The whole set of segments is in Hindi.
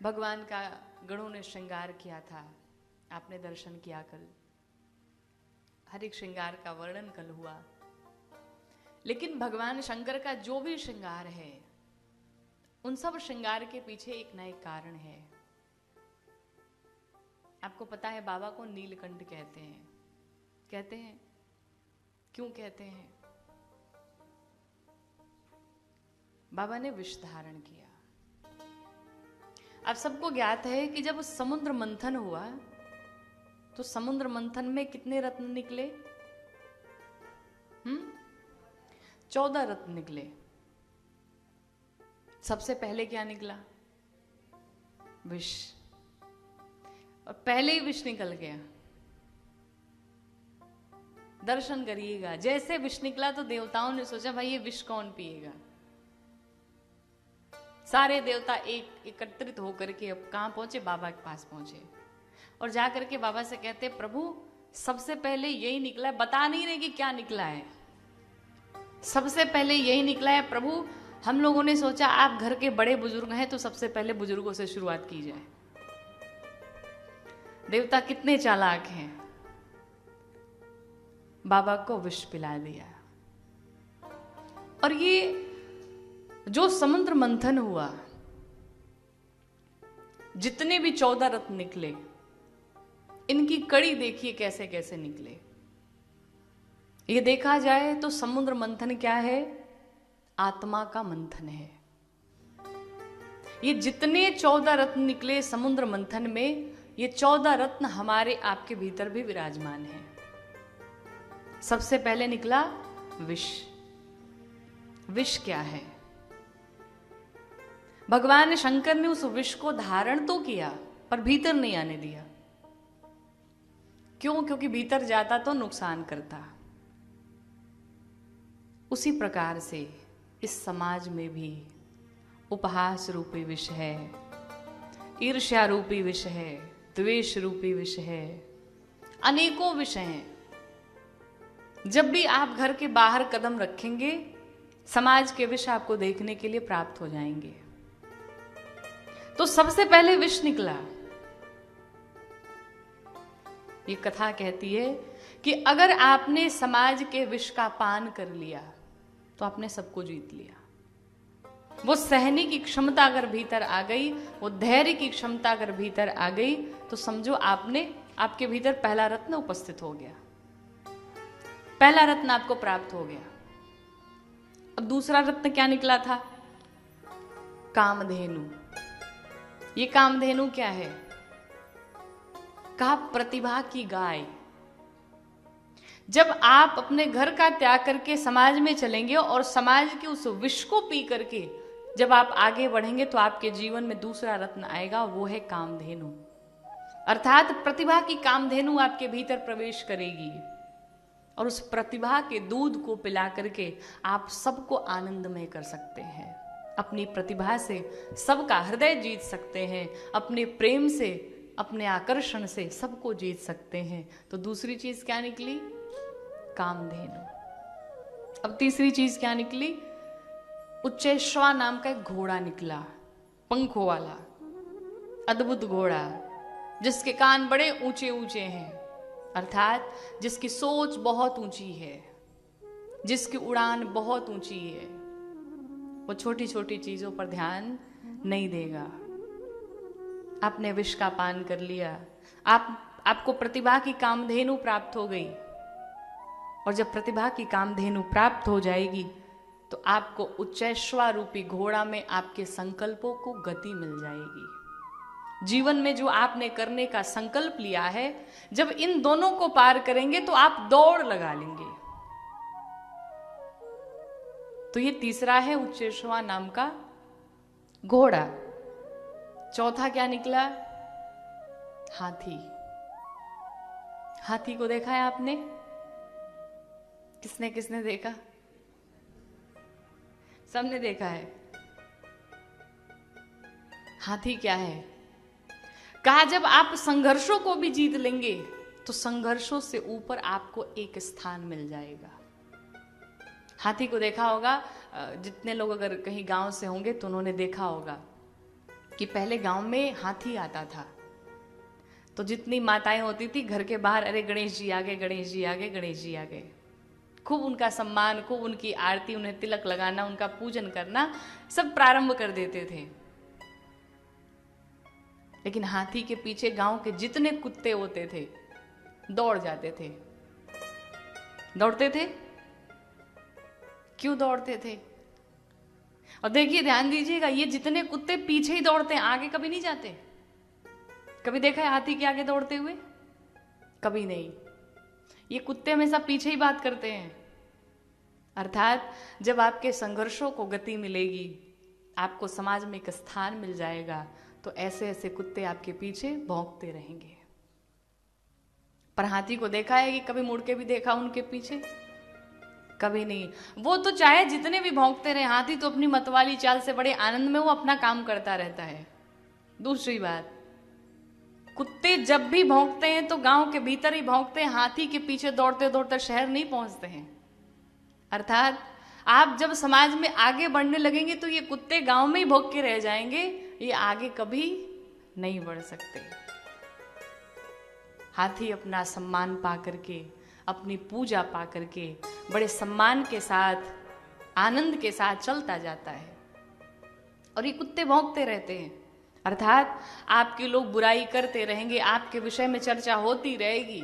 भगवान का गणों ने श्रृंगार किया था, आपने दर्शन किया कल। हर एक श्रृंगार का वर्णन कल हुआ। लेकिन भगवान शंकर का जो भी श्रृंगार है, उन सब श्रृंगार के पीछे एक ना एक कारण है। आपको पता है बाबा को नीलकंठ कहते हैं। कहते हैं, क्यों कहते हैं? बाबा ने विष धारण किया। अब सबको ज्ञात है कि जब समुद्र मंथन हुआ तो समुद्र मंथन में कितने रत्न निकले? 14 रत्न निकले। सबसे पहले क्या निकला? विष। और पहले ही विष निकल गया। दर्शन करिएगा, जैसे विष निकला तो देवताओं ने सोचा भाई ये विष कौन पिएगा। सारे देवता एक एकत्रित होकर के अब कहां पहुंचे? बाबा के पास पहुंचे और जाकर के बाबा से कहते, प्रभु सबसे पहले यही निकला है। बता नहीं रहे कि क्या निकला है, सबसे पहले यही निकला है प्रभु। हम लोगों ने सोचा आप घर के बड़े बुजुर्ग हैं तो सबसे पहले बुजुर्गों से शुरुआत की जाए। देवता कितने चालाक हैं, बाबा को विष पिला दिया। और ये जो समुद्र मंथन हुआ, जितने भी 14 रत्न निकले, इनकी कड़ी देखिए कैसे कैसे निकले। ये देखा जाए तो समुद्र मंथन क्या है? आत्मा का मंथन है। ये जितने 14 रत्न निकले समुद्र मंथन में, ये 14 रत्न हमारे आपके भीतर भी विराजमान है। सबसे पहले निकला विष। विष क्या है? भगवान शंकर ने उस विष को धारण तो किया पर भीतर नहीं आने दिया। क्यों? क्योंकि भीतर जाता तो नुकसान करता। उसी प्रकार से इस समाज में भी उपहास रूपी विष है, ईर्ष्या रूपी विष है, द्वेष रूपी विष है, अनेकों विषय हैं। जब भी आप घर के बाहर कदम रखेंगे, समाज के विष आपको देखने के लिए प्राप्त हो जाएंगे। तो सबसे पहले विष निकला। ये कथा कहती है कि अगर आपने समाज के विष का पान कर लिया तो आपने सबको जीत लिया। वो सहने की क्षमता अगर भीतर आ गई, वो धैर्य की क्षमता अगर भीतर आ गई, तो समझो आपके भीतर पहला रत्न उपस्थित हो गया। पहला रत्न आपको प्राप्त हो गया। अब दूसरा रत्न क्या निकला था? कामधेनु। ये कामधेनु क्या है? कहा प्रतिभा की गाय। जब आप अपने घर का त्याग करके समाज में चलेंगे और समाज के उस विष को पी करके जब आप आगे बढ़ेंगे तो आपके जीवन में दूसरा रत्न आएगा, वो है कामधेनु। अर्थात प्रतिभा की कामधेनु आपके भीतर प्रवेश करेगी और उस प्रतिभा के दूध को पिला करके आप सबको आनंदमय कर सकते हैं। अपनी प्रतिभा से सबका हृदय जीत सकते हैं, अपने प्रेम से, अपने आकर्षण से सबको जीत सकते हैं। तो दूसरी चीज क्या निकली? कामधेनु। अब तीसरी चीज क्या निकली? उच्चैश्रवा नाम का एक घोड़ा निकला, पंखों वाला अद्भुत घोड़ा, जिसके कान बड़े ऊंचे ऊंचे हैं, अर्थात जिसकी सोच बहुत ऊंची है, जिसकी उड़ान बहुत ऊंची है। वो छोटी छोटी चीजों पर ध्यान नहीं देगा। आपने विष का पान कर लिया, आपको प्रतिभा की कामधेनु प्राप्त हो गई, और जब प्रतिभा की कामधेनु प्राप्त हो जाएगी तो आपको उच्चैश्रवा रूपी घोड़ा में आपके संकल्पों को गति मिल जाएगी। जीवन में जो आपने करने का संकल्प लिया है, जब इन दोनों को पार करेंगे तो आप दौड़ लगा लेंगे। तो ये तीसरा है उच्चैश्रवा नाम का घोड़ा। चौथा क्या निकला? हाथी। हाथी को देखा है आपने? किसने किसने देखा? सबने देखा है। हाथी क्या है? कहा जब आप संघर्षों को भी जीत लेंगे तो संघर्षों से ऊपर आपको एक स्थान मिल जाएगा। हाथी को देखा होगा, जितने लोग अगर कहीं गांव से होंगे तो उन्होंने देखा होगा कि पहले गांव में हाथी आता था, तो जितनी माताएं होती थी घर के बाहर, अरे गणेश जी आ गए, गणेश जी आ गए, गणेश जी आ गए, खूब उनका सम्मान, खूब उनकी आरती, उन्हें तिलक लगाना, उनका पूजन करना सब प्रारंभ कर देते थे। लेकिन हाथी के पीछे गांव के जितने कुत्ते होते थे दौड़ जाते थे। दौड़ते थे, क्यों दौड़ते थे? और देखिए, ध्यान दीजिएगा, ये जितने कुत्ते पीछे ही दौड़ते हैं, आगे कभी नहीं जाते। कभी देखा है हाथी के आगे दौड़ते हुए? कभी नहीं। ये कुत्ते हमेशा पीछे ही बात करते हैं। अर्थात जब आपके संघर्षों को गति मिलेगी, आपको समाज में एक स्थान मिल जाएगा, तो ऐसे ऐसे कुत्ते आपके पीछे भौंकते रहेंगे। पर हाथी को देखा है कि कभी मुड़ के भी देखा उनके पीछे? कभी नहीं। वो तो चाहे जितने भी भौंकते रहे, हाथी तो अपनी मतवाली चाल से बड़े आनंद में वो अपना काम करता रहता है। दूसरी बात, कुत्ते जब भी भौंकते हैं तो गांव के भीतर ही भौंकते हैं, हाथी के पीछे दौड़ते दौड़ते शहर नहीं पहुंचते हैं। अर्थात आप जब समाज में आगे बढ़ने लगेंगे तो ये कुत्ते गांव में ही भौंक के रह जाएंगे, ये आगे कभी नहीं बढ़ सकते। हाथी अपना सम्मान पा करके, अपनी पूजा पा करके बड़े सम्मान के साथ, आनंद के साथ चलता जाता है, और ये कुत्ते भौंकते रहते हैं। अर्थात आपके लोग बुराई करते रहेंगे, आपके विषय में चर्चा होती रहेगी,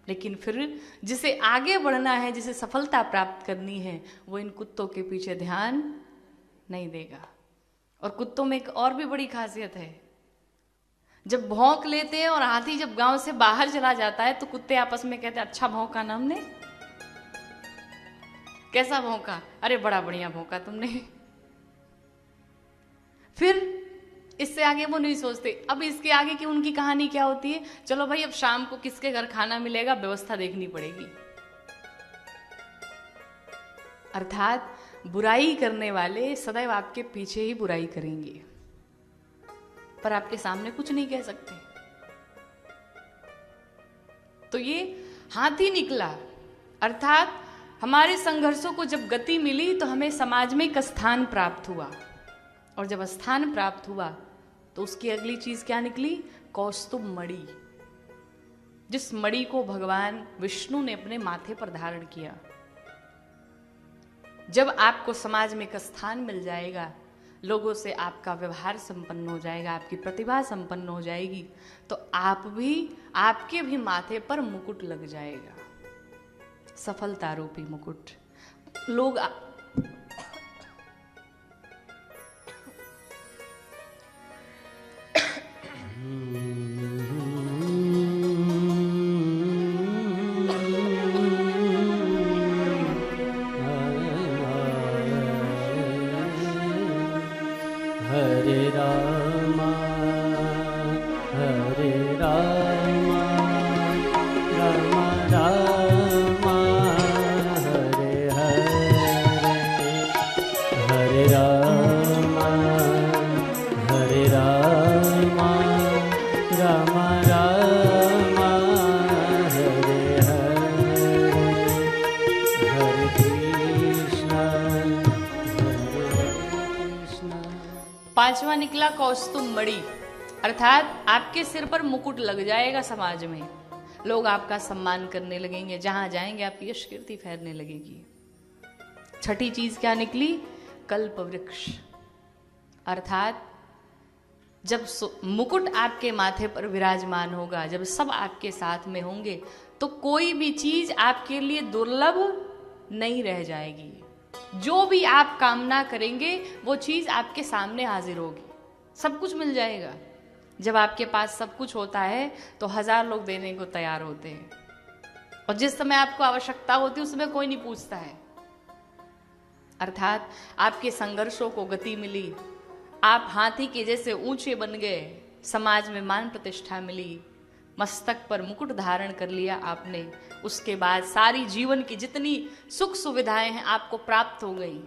लेकिन फिर जिसे आगे बढ़ना है, जिसे सफलता प्राप्त करनी है, वो इन कुत्तों के पीछे ध्यान नहीं देगा। और कुत्तों में एक और भी बड़ी खासियत है, जब भौंक लेते हैं और हाथी जब गांव से बाहर चला जाता है तो कुत्ते आपस में कहते हैं, अच्छा भौंका ना हमने, कैसा भौंका? अरे बड़ा बढ़िया भौंका तुमने। फिर इससे आगे वो नहीं सोचते। अब इसके आगे की उनकी कहानी क्या होती है? चलो भाई, अब शाम को किसके घर खाना मिलेगा, व्यवस्था देखनी पड़ेगी। अर्थात बुराई करने वाले सदैव आपके पीछे ही बुराई करेंगे, पर आपके सामने कुछ नहीं कह सकते। तो ये हाथी निकला। अर्थात हमारे संघर्षों को जब गति मिली तो हमें समाज में एक स्थान प्राप्त हुआ, और जब स्थान प्राप्त हुआ तो उसकी अगली चीज क्या निकली? कौस्तुभ मणि, जिस मणि को भगवान विष्णु ने अपने माथे पर धारण किया। जब आपको समाज में एक स्थान मिल जाएगा, लोगों से आपका व्यवहार संपन्न हो जाएगा, आपकी प्रतिभा संपन्न हो जाएगी, तो आपके भी माथे पर मुकुट लग जाएगा, सफलता रूपी मुकुट। लोग हरे रामा हरे रामा रामा रामा हरे हरे हरे रामा हरे रामा रामा रामा हरे हरे हरे कृष्णा हरे कृष्णा। पांचवा निकला कौस्तुभ मणि, अर्थात आपके सिर पर मुकुट लग जाएगा। समाज में लोग आपका सम्मान करने लगेंगे, जहां जाएंगे आपकी यश कीर्ति फैलने लगेगी। छठी चीज क्या निकली? कल्प वृक्ष, अर्थात जब मुकुट आपके माथे पर विराजमान होगा, जब सब आपके साथ में होंगे, तो कोई भी चीज आपके लिए दुर्लभ नहीं रह जाएगी। जो भी आप कामना करेंगे वो चीज आपके सामने हाजिर होगी, सब कुछ मिल जाएगा। जब आपके पास सब कुछ होता है तो 1000 लोग देने को तैयार होते हैं, और जिस समय आपको आवश्यकता होती है उस समय कोई नहीं पूछता है। अर्थात आपके संघर्षों को गति मिली, आप हाथी के जैसे ऊंचे बन गए, समाज में मान प्रतिष्ठा मिली, मस्तक पर मुकुट धारण कर लिया आपने, उसके बाद सारी जीवन की जितनी सुख सुविधाएं हैं आपको प्राप्त हो गई।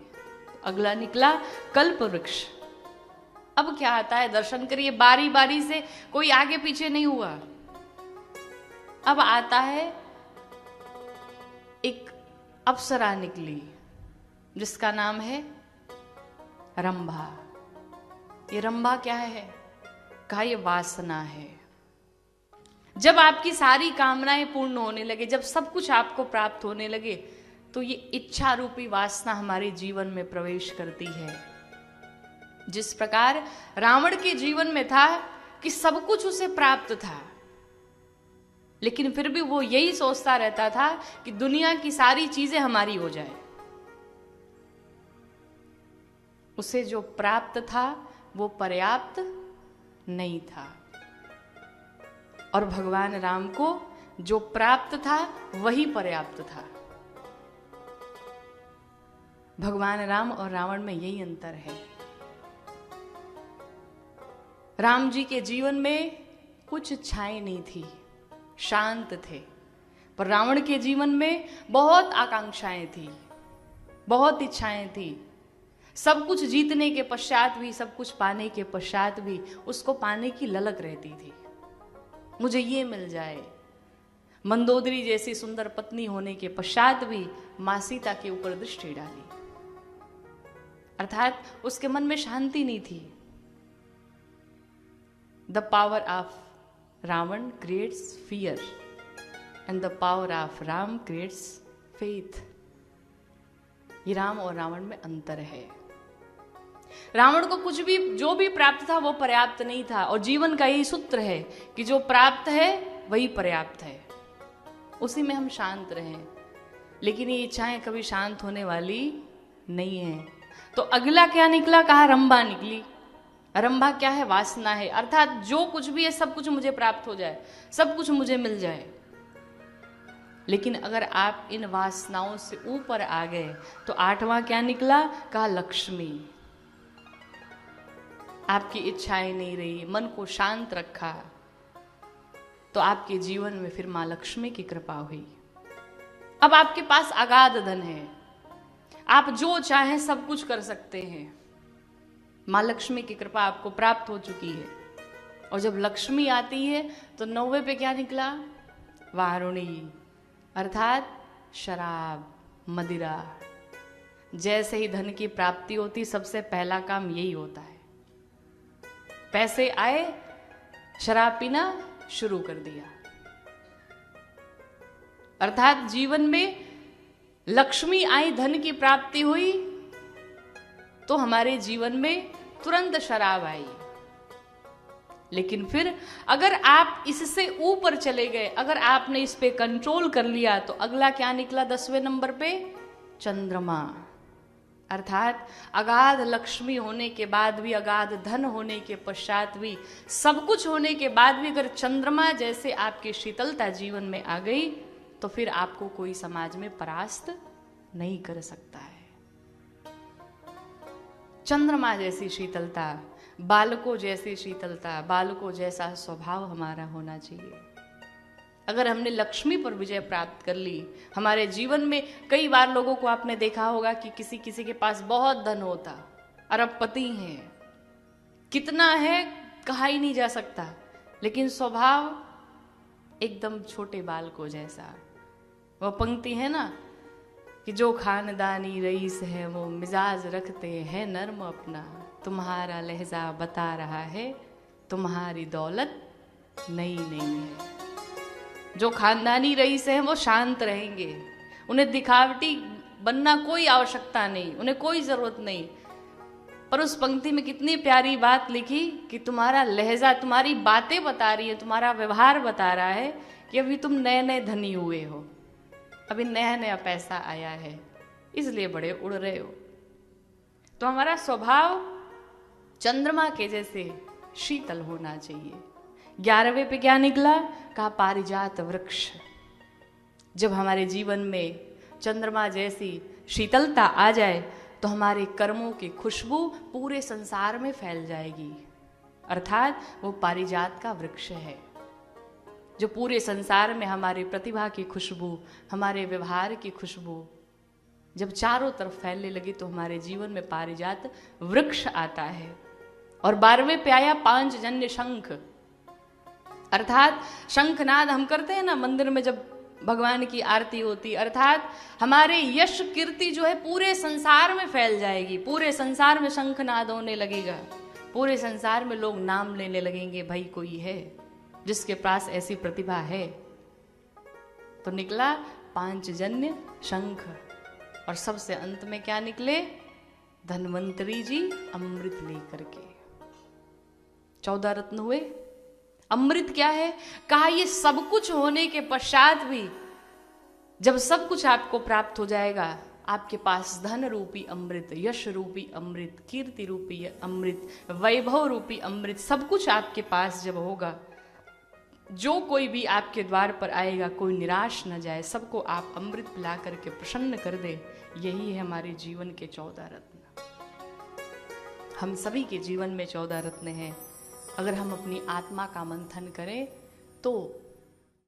अगला निकला कल्प वृक्ष। अब क्या आता है? दर्शन करिए, बारी बारी से, कोई आगे पीछे नहीं हुआ। अब आता है एक अप्सरा निकली जिसका नाम है रंभा। ये रंभा क्या है? कहा ये वासना है। जब आपकी सारी कामनाएं पूर्ण होने लगे, जब सब कुछ आपको प्राप्त होने लगे, तो ये इच्छा रूपी वासना हमारे जीवन में प्रवेश करती है। जिस प्रकार रावण के जीवन में था कि सब कुछ उसे प्राप्त था, लेकिन फिर भी वो यही सोचता रहता था कि दुनिया की सारी चीजें हमारी हो जाए। उसे जो प्राप्त था वो पर्याप्त नहीं था, और भगवान राम को जो प्राप्त था वही पर्याप्त था। भगवान राम और रावण में यही अंतर है। राम जी के जीवन में कुछ इच्छाएं नहीं थी, शांत थे, पर रावण के जीवन में बहुत आकांक्षाएं थी, बहुत इच्छाएं थी। सब कुछ जीतने के पश्चात भी, सब कुछ पाने के पश्चात भी उसको पाने की ललक रहती थी। मुझे ये मिल जाए। मंदोदरी जैसी सुंदर पत्नी होने के पश्चात भी मां सीता के ऊपर दृष्टि डाली, अर्थात उसके मन में शांति नहीं थी। The power of Ravan creates fear and the power of Ram creates faith. ये राम और रावण में अंतर है। रावण को कुछ भी, जो भी प्राप्त था वो पर्याप्त नहीं था, और जीवन का यही सूत्र है कि जो प्राप्त है वही पर्याप्त है, उसी में हम शांत रहें। लेकिन ये इच्छाएं कभी शांत होने वाली नहीं है। तो अगला क्या निकला? कहा रंभा निकली। रंभा क्या है? वासना है, अर्थात जो कुछ भी है सब कुछ मुझे प्राप्त हो जाए, सब कुछ मुझे मिल जाए। लेकिन अगर आप इन वासनाओं से ऊपर आ गए तो आठवां क्या निकला? कहा लक्ष्मी। आपकी इच्छाएं नहीं रही, मन को शांत रखा, तो आपके जीवन में फिर मां लक्ष्मी की कृपा हुई। अब आपके पास अगाध धन है, आप जो चाहें सब कुछ कर सकते हैं। मां लक्ष्मी की कृपा आपको प्राप्त हो चुकी है। और जब लक्ष्मी आती है तो 9वें पे क्या निकला? वारुणी, अर्थात शराब, मदिरा। जैसे ही धन की प्राप्ति होती, सबसे पहला काम यही होता है। पैसे आए, शराब पीना शुरू कर दिया। अर्थात जीवन में लक्ष्मी आई, धन की प्राप्ति हुई, तो हमारे जीवन में तुरंत शराब आई। लेकिन फिर अगर आप इससे ऊपर चले गए, अगर आपने इस पे कंट्रोल कर लिया, तो अगला क्या निकला? 10वें नंबर पे चंद्रमा। अर्थात अगाध लक्ष्मी होने के बाद भी, अगाध धन होने के पश्चात भी, सब कुछ होने के बाद भी अगर चंद्रमा जैसे आपकी शीतलता जीवन में आ गई, तो फिर आपको कोई समाज में परास्त नहीं कर सकता है। चंद्रमा जैसी शीतलता, बालकों जैसी शीतलता, बालकों जैसा स्वभाव हमारा होना चाहिए। अगर हमने लक्ष्मी पर विजय प्राप्त कर ली, हमारे जीवन में कई बार लोगों को आपने देखा होगा कि किसी किसी के पास बहुत धन होता, अरबपति हैं, कितना है कहा ही नहीं जा सकता, लेकिन स्वभाव एकदम छोटे बालकों जैसा। वो पंक्ति है ना कि जो खानदानी रईस है वो मिजाज रखते हैं नर्म अपना, तुम्हारा लहजा बता रहा है तुम्हारी दौलत नई नहीं है। जो खानदानी रईस हैं वो शांत रहेंगे, उन्हें दिखावटी बनना कोई आवश्यकता नहीं, उन्हें कोई जरूरत नहीं। पर उस पंक्ति में कितनी प्यारी बात लिखी कि तुम्हारा लहजा, तुम्हारी बातें बता रही है, तुम्हारा व्यवहार बता रहा है कि अभी तुम नए नए धनी हुए हो, अभी नया नया पैसा आया है, इसलिए बड़े उड़ रहे हो। तो हमारा स्वभाव चंद्रमा के जैसे शीतल होना चाहिए। 11वें पे क्या निकला? कहा पारिजात वृक्ष। जब हमारे जीवन में चंद्रमा जैसी शीतलता आ जाए तो हमारे कर्मों की खुशबू पूरे संसार में फैल जाएगी। अर्थात वो पारिजात का वृक्ष है जो पूरे संसार में हमारी प्रतिभा की खुशबू, हमारे व्यवहार की खुशबू जब चारों तरफ फैलने लगी तो हमारे जीवन में पारिजात वृक्ष आता है। और 12वें पे आया पांचजन्य शंख। अर्थात शंखनाद हम करते हैं ना मंदिर में जब भगवान की आरती होती, अर्थात हमारे यश कीर्ति जो है पूरे संसार में फैल जाएगी, पूरे संसार में शंखनाद होने लगेगा। पूरे संसार में लोग नाम लेने लगेंगे, भाई कोई है जिसके पास ऐसी प्रतिभा है। तो निकला पांचजन्य शंख, और सबसे अंत में क्या निकले? धन्वंतरी जी अमृत लेकर के। 14 रत्न हुए। अमृत क्या है? कहा ये सब कुछ होने के पश्चात भी जब सब कुछ आपको प्राप्त हो जाएगा, आपके पास धन रूपी अमृत, यश रूपी अमृत, कीर्ति रूपी अमृत, वैभव रूपी अमृत, सब कुछ आपके पास जब होगा, जो कोई भी आपके द्वार पर आएगा कोई निराश न जाए, सबको आप अमृत पिला करके प्रसन्न कर दे। यही है हमारे जीवन के 14 रत्न। हम सभी के जीवन में 14 रत्न हैं। अगर हम अपनी आत्मा का मंथन करें तो